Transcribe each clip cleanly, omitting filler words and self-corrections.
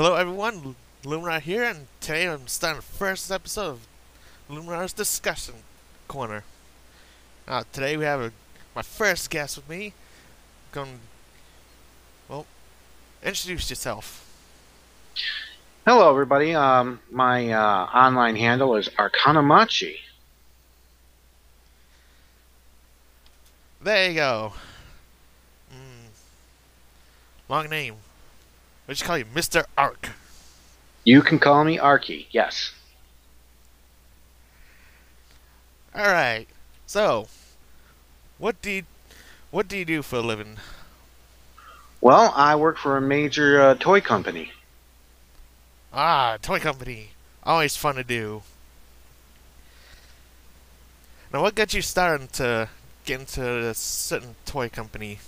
Hello everyone, Luminar here, and today I'm starting the first episode of Luminar's Discussion Corner. Today we have my first guest with me. Well, introduce yourself. Hello, everybody. My online handle is Arcanamachi. There you go. Long name. What should call you, Mr. Arc? You can call me Arky. Yes. Alright, so, what do you do for a living? Well, I work for a major toy company. Toy company. Always fun to do. Now, what got you started to get into a certain toy company?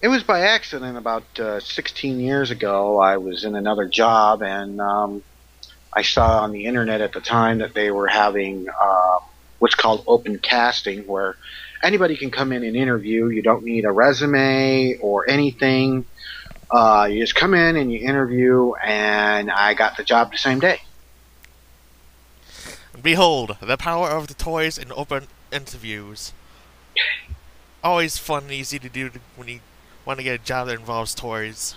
It was by accident about 16 years ago. I was in another job, and I saw on the internet at the time that they were having what's called open casting, where anybody can come in and interview. You don't need a resume or anything. You just come in and you interview, and I got the job the same day. Behold, the power of the toys in open interviews. Always fun and easy to do when you want to get a job that involves toys.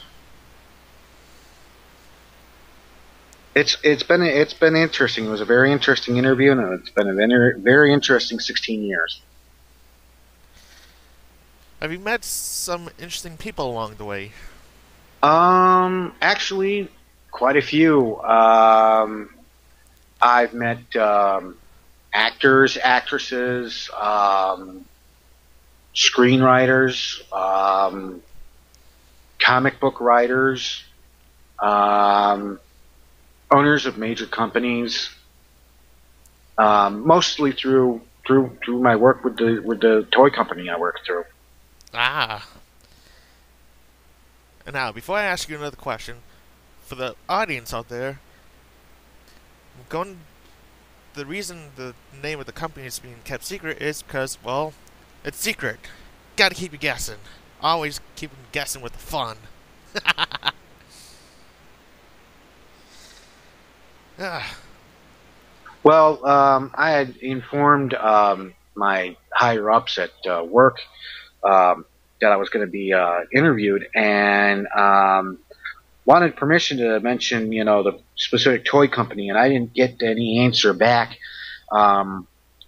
It's been interesting. It was a very interesting interview, and it's been a very interesting 16 years. Have you met some interesting people along the way? Actually, quite a few. I've met actors, actresses, screenwriters, comic book writers, owners of major companies. Mostly through my work with the toy company I work through. Ah. And now, before I ask you another question, for the audience out there, the reason the name of the company is being kept secret is because, well, it's secret. Gotta keep you guessing. Always keep them guessing with the fun. Ah. Well, I had informed my higher ups at work that I was going to be interviewed, and wanted permission to mention, the specific toy company, and I didn't get any answer back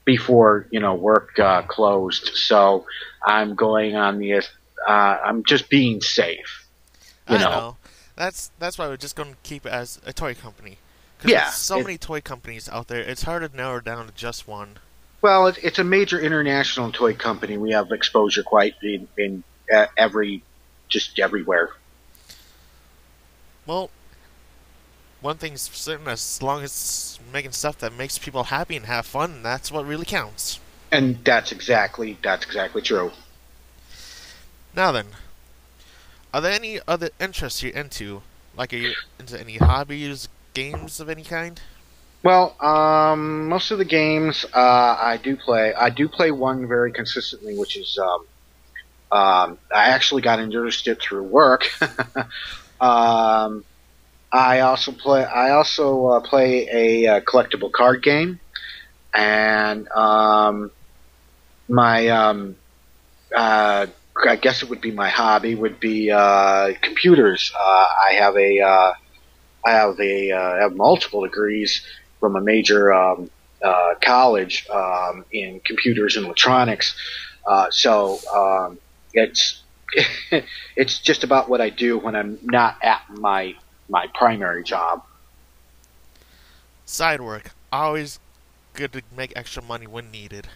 before work closed. So I'm going on the. I'm just being safe. I know. That's why we're just going to keep it as a toy company. Because Yeah. there's so many toy companies out there, it's hard to narrow down to just one. Well, it's a major international toy company. We have exposure quite in just everywhere. Well, one thing's certain, as long as it's making stuff that makes people happy and have fun, that's what really counts. And that's exactly true. Now then, are there any other interests you're into? Like, are you into any hobbies, games of any kind? Well, most of the games I do play. I do play one very consistently, which is I actually got interested through work. I also play a collectible card game, and my I guess it would be my hobby would be computers. I have multiple degrees from a major college in computers and electronics. So it's it's just about what I do when I'm not at my primary job. Side work. Always good to make extra money when needed.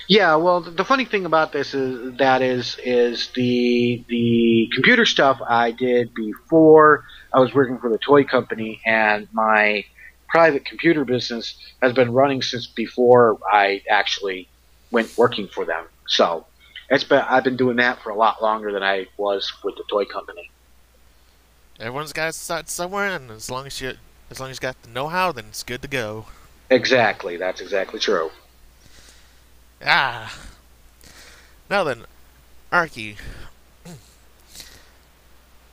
Yeah, well, the funny thing about this is the computer stuff I did before I was working for the toy company, and my private computer business has been running since before I actually went working for them. So I've been doing that for a lot longer than I was with the toy company. Everyone's got to start somewhere, and as long as you got the know-how, then it's good to go. Exactly, that's exactly true. Ah. Now then, Arky,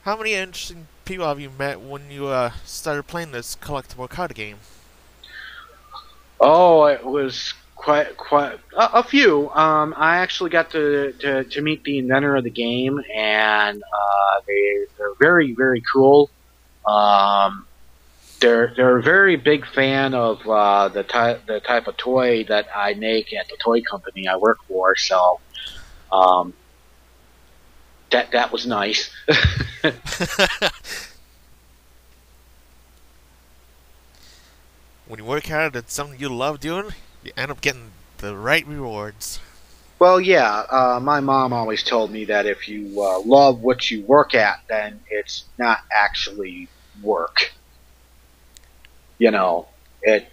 How many interesting people have you met when you started playing this collectible card game? Oh, it was quite a few. I actually got to meet the inventor of the game, and they're very very cool. Um, they're a very big fan of the type of toy that I make at the toy company I work for. So um, that was nice. When you work hard at something you love doing, you end up getting the right rewards. Well, yeah, my mom always told me that if you love what you work at, then it's not actually work. You know, it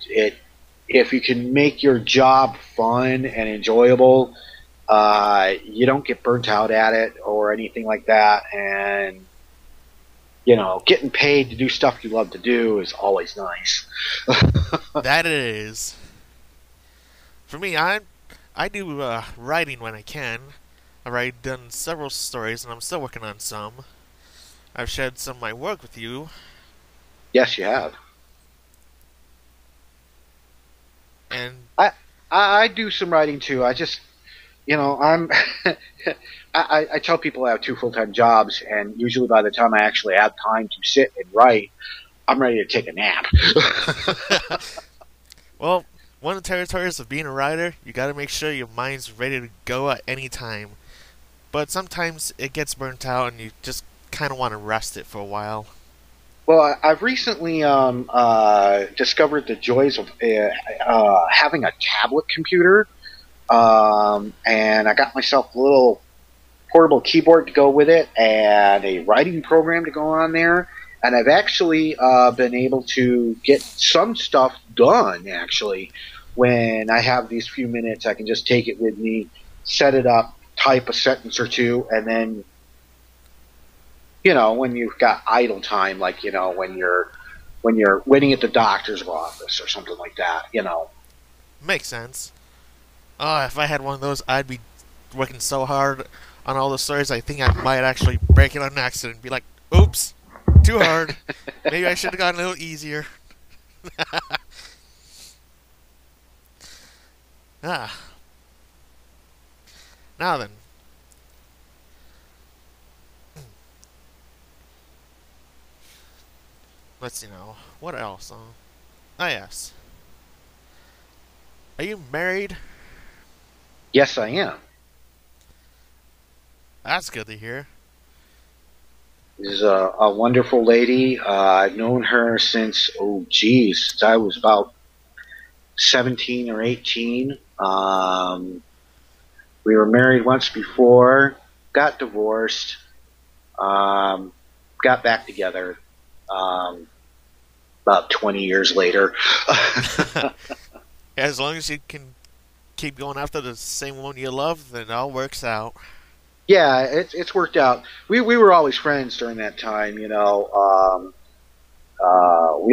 if you can make your job fun and enjoyable, you don't get burnt out at it or anything like that. And getting paid to do stuff you love to do is always nice. That it is. For me, I do writing when I can. I've already done several stories, and I'm still working on some. I've shared some of my work with you, Yes, you have. and I do some writing too. I just I'm I tell people I have two full-time jobs, and usually by the time I actually have time to sit and write, I'm ready to take a nap. well, one of the territories of being a writer, you gotta make sure your mind's ready to go at any time. But sometimes it gets burnt out, and you just kind of want to rest it for a while. Well, I've recently discovered the joys of having a tablet computer, and I got myself a little portable keyboard to go with it and a writing program to go on there. And I've actually been able to get some stuff done, actually. When I have these few minutes, I can just take it with me, set it up, type a sentence or two, and then, when you've got idle time, like, when you're waiting at the doctor's office or something like that. Makes sense. Oh, if I had one of those, I'd be working so hard on all the stories, I think I might actually break it on accident and be like, oops, too hard. Maybe I should have gone a little easier. Ah. Now then. Let's see now. What else? Oh, yes. Are you married? Yes, I am. That's good to hear. This is a wonderful lady. I've known her since, since I was about 17 or 18. We were married once before, got divorced, got back together about 20 years later. As long as you can keep going after the same woman you love, then it all works out. Yeah, it's worked out. We were always friends during that time. We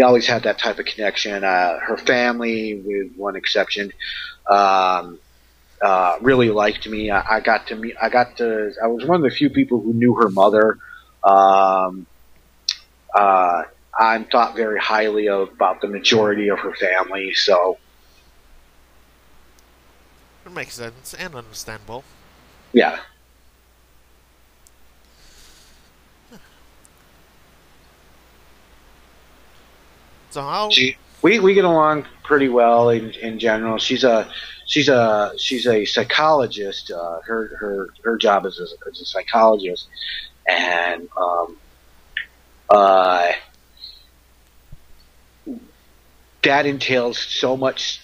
always had that type of connection. Her family, with one exception, really liked me. I got to meet. I was one of the few people who knew her mother. I'm thought very highly of about the majority of her family. So It makes sense and understandable. yeah. So how? We get along pretty well in general. She's a psychologist. Her job is as a psychologist, and uh, that entails so much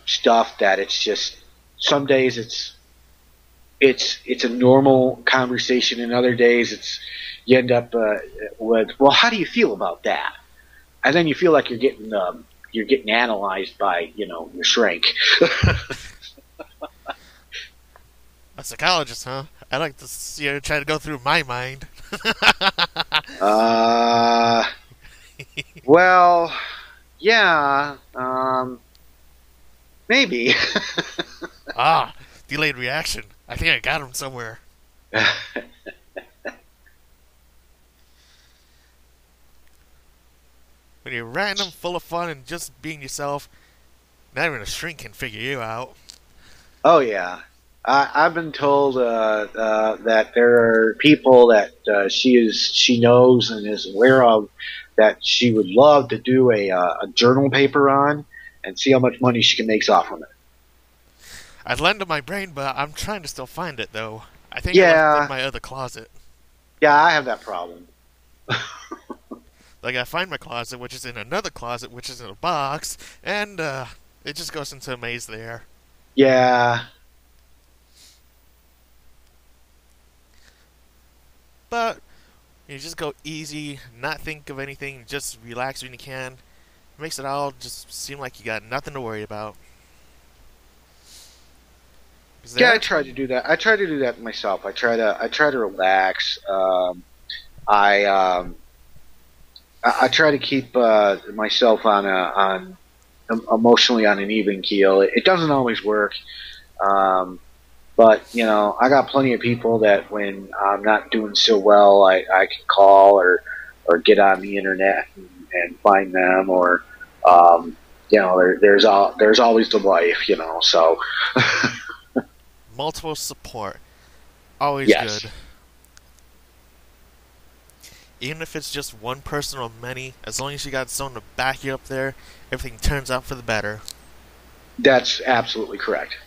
stuff that it's just some days it's a normal conversation, and other days you end up with, well, how do you feel about that? And then you feel like you're getting analyzed by your shrink. A psychologist, huh? I like to see her try to go through my mind. uh, well, yeah, maybe. Ah, delayed reaction. I think I got him somewhere. random, full of fun, and just being yourself. Not even a shrink can figure you out. Oh yeah, I've been told that there are people that she knows and is aware of that she would love to do a journal paper on and see how much money she can make off of it. I'd lend to my brain, but I'm trying to still find it though. I think I left it in Yeah, my other closet. yeah, I have that problem. Like I find my closet, which is in another closet, which is in a box, and it just goes into a maze there. Yeah, But you just go easy, not think of anything, just relax when you can. It makes it all just seem like you got nothing to worry about. Is yeah, I there? try to do that. I try to do that myself. I try to relax. I I try to keep myself on emotionally on an even keel. It doesn't always work, um, but I got plenty of people that when I'm not doing so well, I can call or get on the internet and find them, or there's always the wife, So Multiple support. Always yes, good. Even if it's just one person or many, as long as you got someone to back you up there, everything turns out for the better. that's absolutely correct.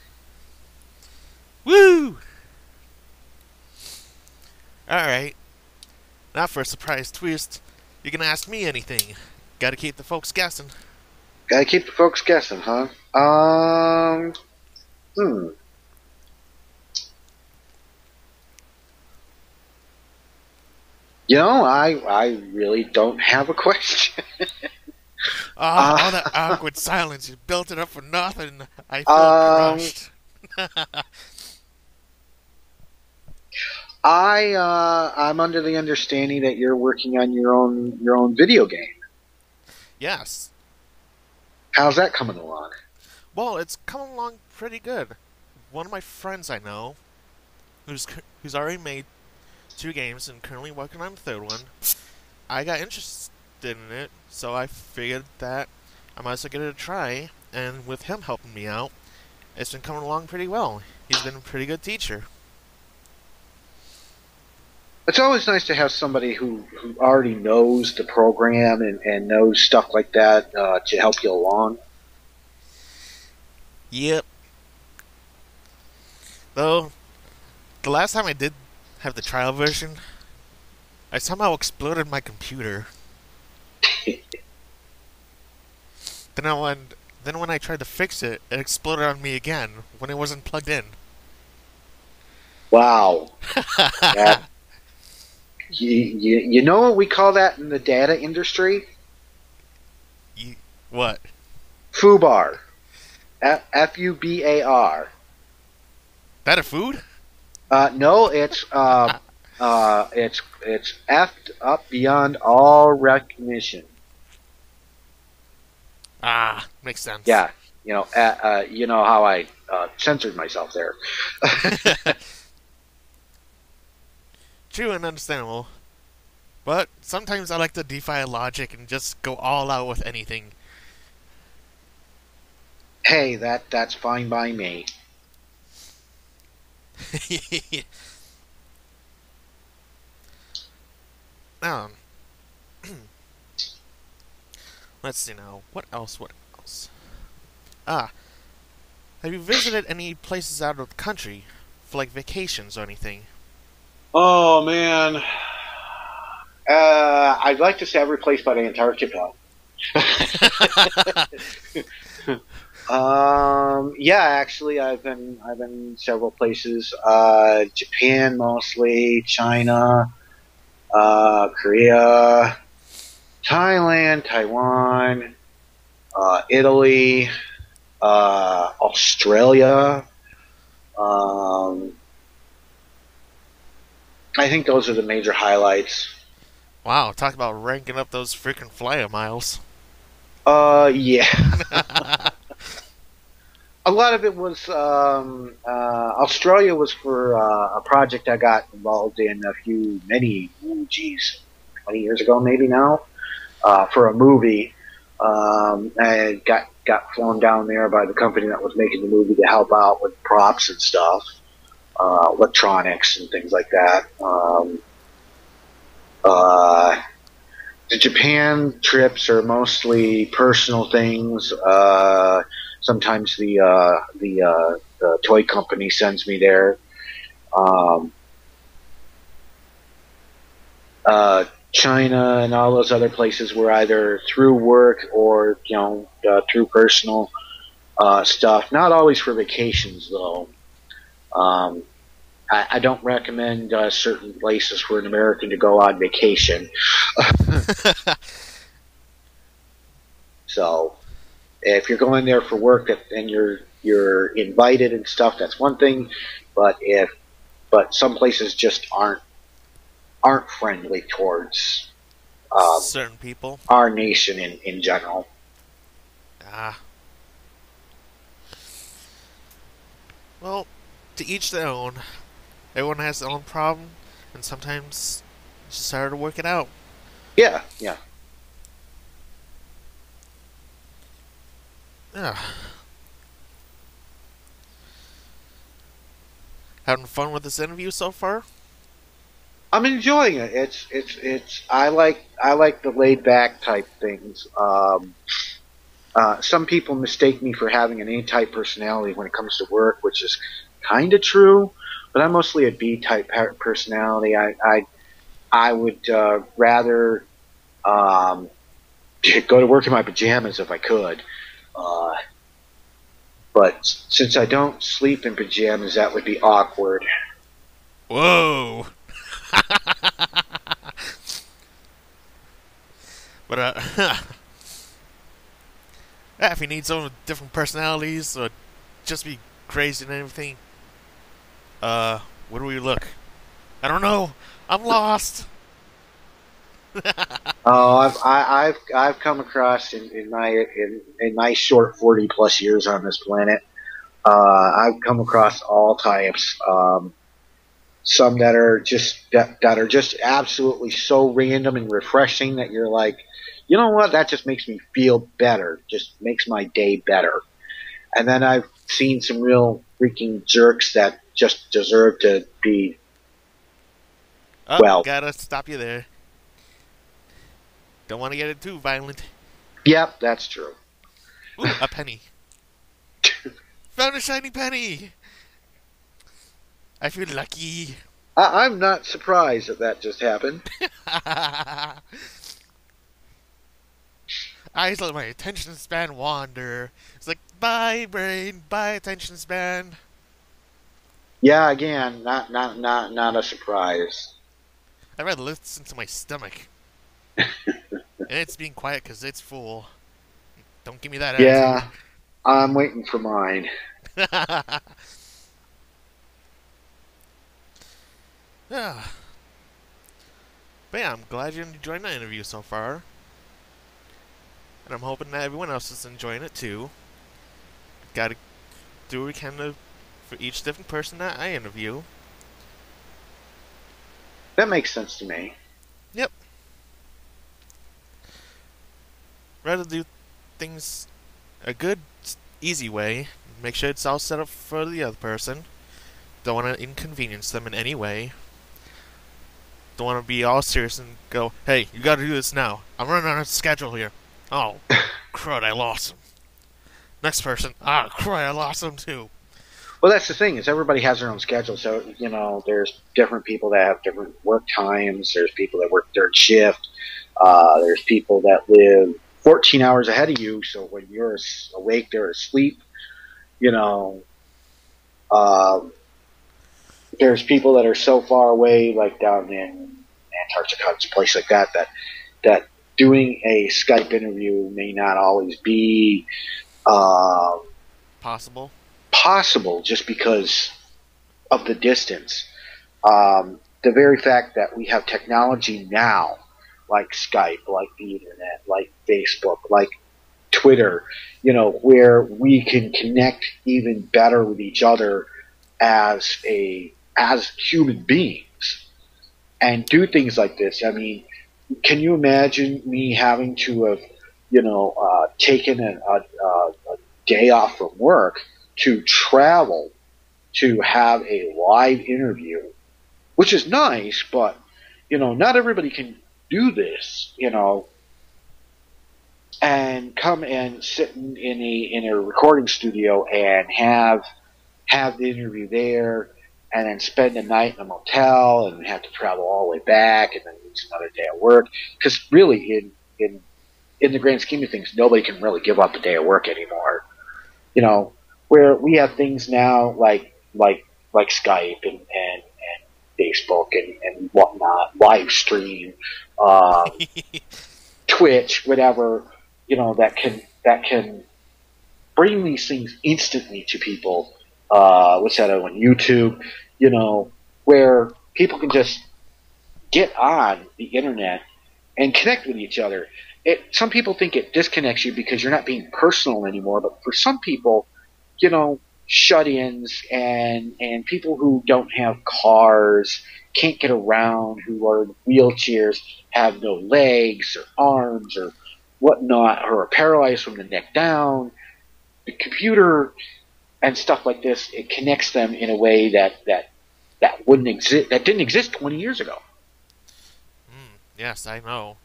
Woo! Alright, now for a surprise twist, you can ask me anything. Gotta keep the folks guessing. Got to keep the folks guessing, huh? Hmm. I really don't have a question. Ah, all that awkward silence, you built it up for nothing. I feel Um, crushed. I'm under the understanding that you're working on your own video game. Yes. How's that coming along? Well, it's coming along pretty good. One of my friends I know, who's already made 2 games and currently working on the third one, I got interested in it, so I figured that I might as well give it a try. And with him helping me out, it's been coming along pretty well. He's been a pretty good teacher. It's always nice to have somebody who already knows the program and knows stuff like that to help you along. Yep. Though, the last time I did have the trial version, I somehow exploded my computer. Then when I tried to fix it, it exploded on me again when it wasn't plugged in. Wow. That you know what we call that in the data industry? You, what? FUBAR. FUBAR. That a food? No, it's effed up beyond all recognition. Ah, makes sense. Yeah, you know how I censored myself there. True and understandable. But sometimes I like to defy logic and just go all out with anything. Hey, that's fine by me. um, let's see now. What else? What else? Ah, have you visited any places out of the country for like vacations or anything? Oh man, I'd like to say every place but Antarctica. Yeah, actually, I've been several places. Japan mostly, China, Korea, Thailand, Taiwan, Italy, Australia. Um, I think those are the major highlights. Wow, talk about ranking up those freaking flyer miles. Yeah. A lot of it was Australia was for a project I got involved in many, 20 years ago maybe now, for a movie. I got flown down there by the company that was making the movie to help out with props and stuff, electronics and things like that. Uh, the Japan trips are mostly personal things. Sometimes the toy company sends me there. Um, China and all those other places were either through work or through personal stuff. Not always for vacations though. Um, I don't recommend certain places for an American to go on vacation. So if you're going there for work and you're invited and stuff, that's one thing. But some places just aren't friendly towards Certain people. our nation in general. Ah. Well, to each their own. Everyone has their own problem, and sometimes it's just harder to work it out. Yeah, yeah. Yeah. Having fun with this interview so far? I'm enjoying it. It's I like the laid back type things. Some people mistake me for having an A type personality when it comes to work, which is kind of true. But I'm mostly a B type personality. I would rather um, go to work in my pajamas if I could. Uh, but since I don't sleep in pajamas, that would be awkward. Whoa! But, yeah, if you need someone with different personalities, or just be crazy and everything, where do we look? I don't know! I'm lost! Oh, I've come across in my short 40 plus years on this planet. I've come across all types. Some that are just absolutely so random and refreshing that you're like, you know what? That just makes me feel better. Just makes my day better. And then I've seen some real freaking jerks that just deserve to be Oh, well. gotta stop you there. Don't want to get it too violent. Yep, that's true. Ooh, a penny. Found a shiny penny! I feel lucky. I'm not surprised that just happened. I just let my attention span wander. It's like, bye brain, bye attention span. Yeah, again, not a surprise. I'd rather listen to my stomach. And it's being quiet because it's full. Don't give me that attitude. Yeah, I'm waiting for mine. Yeah. But yeah, I'm glad you're enjoying the interview so far. And I'm hoping that everyone else is enjoying it too. Gotta do what we can for each different person that I interview. That makes sense to me. Yep. Rather do things a good, easy way. Make sure it's all set up for the other person. Don't want to inconvenience them in any way. Don't want to be all serious and go, hey, you gotta do this now. I'm running on a schedule here. Oh, crud, I lost him. Next person, crud, I lost him too. Well, that's the thing is everybody has their own schedule. So there's different people that have different work times. There's people that work third shift. There's people that live 14 hours ahead of you. So when you're awake, they're asleep. You know, um, there's people that are so far away, like down in Antarctica, a place like that doing a Skype interview may not always be uh, Possible. possible just because of the distance. The very fact that we have technology now, like Skype, like the internet, like Facebook, like Twitter, where we can connect even better with each other as human beings and do things like this. I mean, can you imagine me having to have taken a day off from work to travel to have a live interview, which is nice, but not everybody can do this, and come and sit in a recording studio and have the interview there, and then spend a night in a motel and have to travel all the way back and then lose another day of work. Because really, in the grand scheme of things, nobody can really give up a day of work anymore. You know, where we have things now like Skype and Facebook and whatnot, live stream, Twitch, whatever, that can bring these things instantly to people. What's that other one? YouTube, where people can just get on the internet and connect with each other. Some people think it disconnects you because you're not being personal anymore, but for some people, shut-ins and people who don't have cars, can't get around, who are in wheelchairs, have no legs or arms or whatnot, or are paralyzed from the neck down, the computer and stuff like this, it connects them in a way that wouldn't exist, that didn't exist 20 years ago. Yes, I know.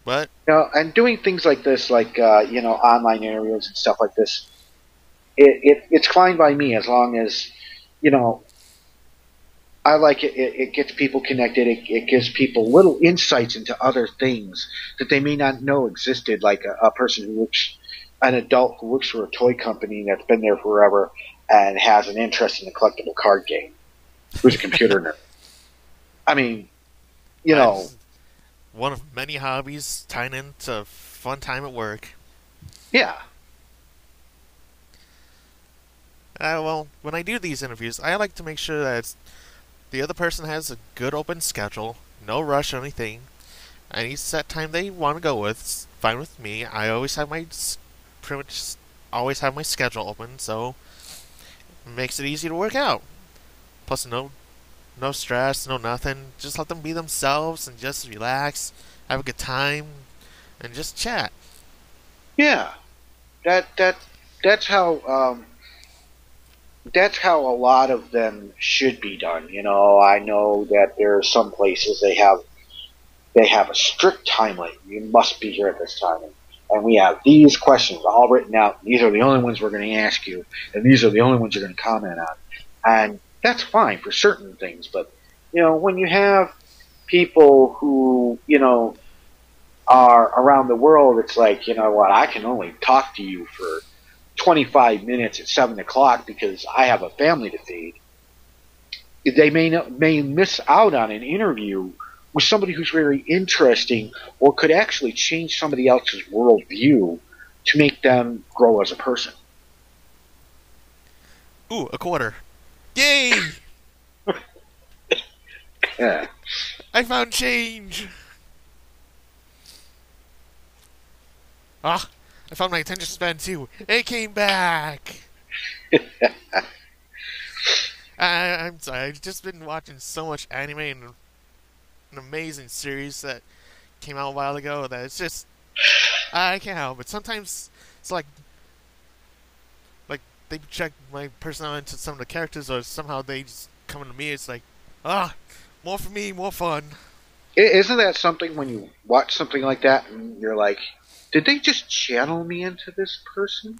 But And doing things like this, like online interviews and stuff like this, it's fine by me as long as I like it. It gets people connected. It gives people little insights into other things that they may not know existed, like a person who works, an adult who works for a toy company that's been there forever and has an interest in a collectible card game, who's a computer nerd. I mean, that's one of many hobbies tying into fun time at work. yeah. Well, when I do these interviews, I like to make sure that the other person has a good open schedule, no rush or anything. Any set time they want to go with, it's fine with me. I always have pretty much always have my schedule open, so it makes it easy to work out. Plus, no stress, no nothing. Just let them be themselves and just relax, have a good time, and just chat. Yeah. That that's how that's how a lot of them should be done. I know that there are some places they have a strict time limit. You must be here at this time, and we have these questions all written out. These are the only ones we're going to ask you, and these are the only ones you're going to comment on. And that's fine for certain things, but when you have people who are around the world, it's like, what, I can only talk to you for 25 minutes at 7 o'clock because I have a family to feed. They may miss out on an interview with somebody who's very interesting or could actually change somebody else's worldview to make them grow as a person. Ooh, a quarter. Yay! Yeah. I found change! Ah, I found my attention span too. It came back! I'm sorry, I've just been watching so much anime and an amazing series that came out a while ago that it's just, I can't help it. Sometimes it's like they project my personality into some of the characters, or somehow they just come into me. It's like, more for me, more fun. Isn't that something when you watch something like that and you're like, did they just channel me into this person?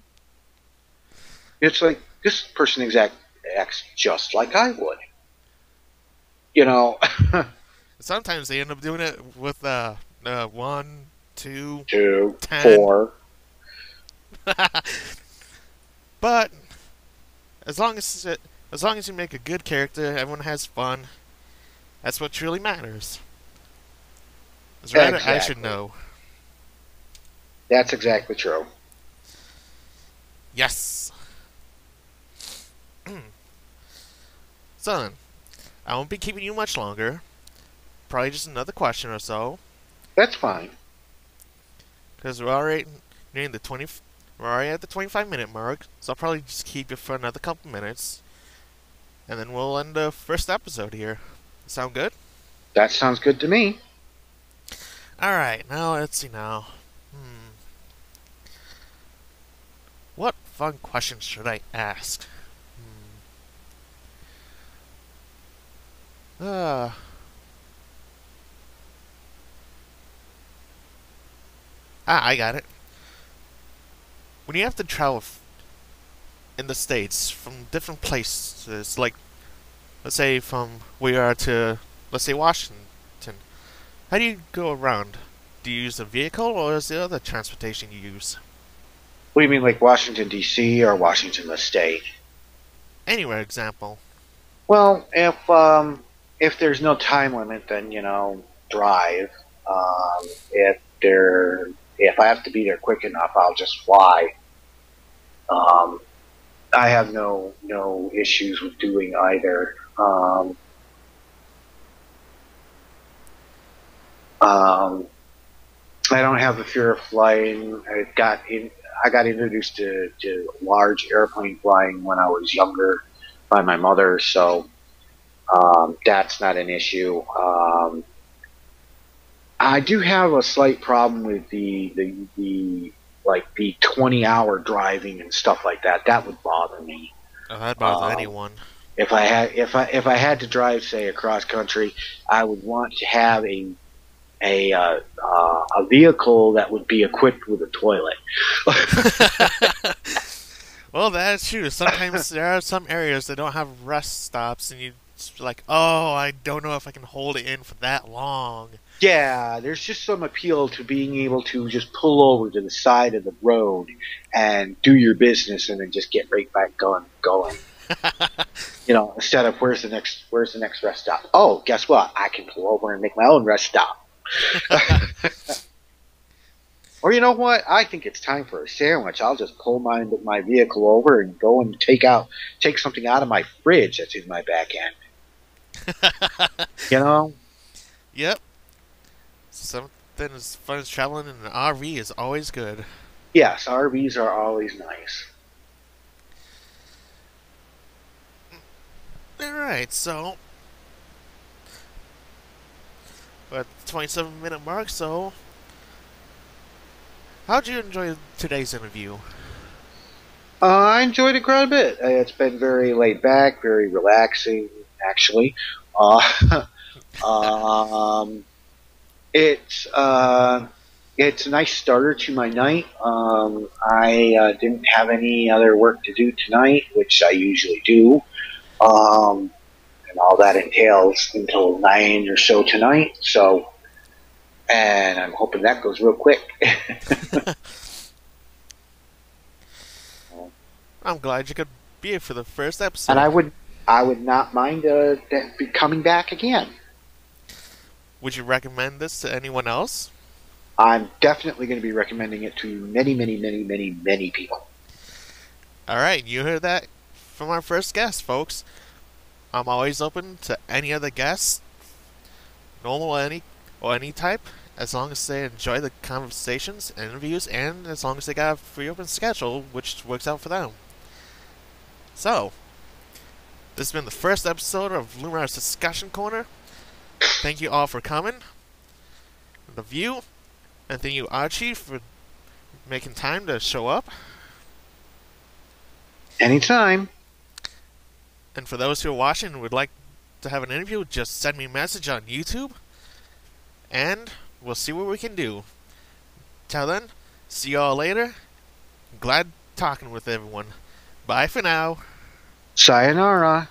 It's like, this person acts just like I would. Sometimes they end up doing it with 1, 2, 2, 10. 4. But as long as you make a good character, everyone has fun. That's what truly matters. As writer, Exactly. I should know. That's exactly true. Yes. So then, I won't be keeping you much longer. Probably just another question or so, That's fine. because we're already nearing the 20. We're already at the 25-minute mark, so I'll probably just keep it for another couple minutes, and then we'll end the first episode here. Sound good? That sounds good to me. Alright, now let's see now. What fun questions should I ask? Hmm. I got it. When you have to travel in the States from different places, like, let's say from where you are to, let's say, Washington, how do you go around? Do you use a vehicle or is there other transportation you use? What do you mean, like Washington D.C. or Washington the state? Anywhere example. Well, if there's no time limit, then drive. If I have to be there quick enough, I'll just fly. Um, I have no issues with doing either. Um, I don't have a fear of flying. I got introduced to large airplane flying when I was younger by my mother, so that's not an issue. I do have a slight problem with the like the 20-hour driving and stuff like that. That would bother me. Oh, that bothers Um, anyone. if I had to drive, say, across country, I would want to have a vehicle that would be equipped with a toilet. Well, that's true. Sometimes there are some areas that don't have rest stops, and you just like, oh, I don't know if I can hold it in for that long. Yeah, there's just some appeal to being able to just pull over to the side of the road and do your business, and then just get right back going. Instead of where's the next rest stop? Oh, guess what? I can pull over and make my own rest stop. Or you know what? I think it's time for a sandwich. I'll just pull my vehicle over and go and take something out of my fridge that's in my back end. You know? Yep. Something as fun as traveling in an RV is always good. Yes, RVs are always nice. Alright, so we're at the 27-minute mark, so how'd you enjoy today's interview? I enjoyed it quite a bit. It's been very laid back, very relaxing, actually. Uh, um, it's a nice starter to my night. I didn't have any other work to do tonight, which I usually do. And all that entails until 9 or so tonight. So, and I'm hoping that goes real quick. I'm glad you could be here for the first And I episode. would not mind coming back again. Would you recommend this to anyone else? I'm definitely going to be recommending it to many, many, many, many, many people. Alright, you heard that from our first guest, folks. I'm always open to any other guests, normal any type, as long as they enjoy the conversations and interviews, and as long as they got a free open schedule, which works out for them. So, this has been the first episode of Luminar's Discussion Corner. Thank you all for coming. The View, and thank you Archie for making time to show up. Anytime. And for those who are watching and would like to have an interview, just send me a message on YouTube, and we'll see what we can do. Till then, see y'all later. Glad talking with everyone. Bye for now. Sayonara.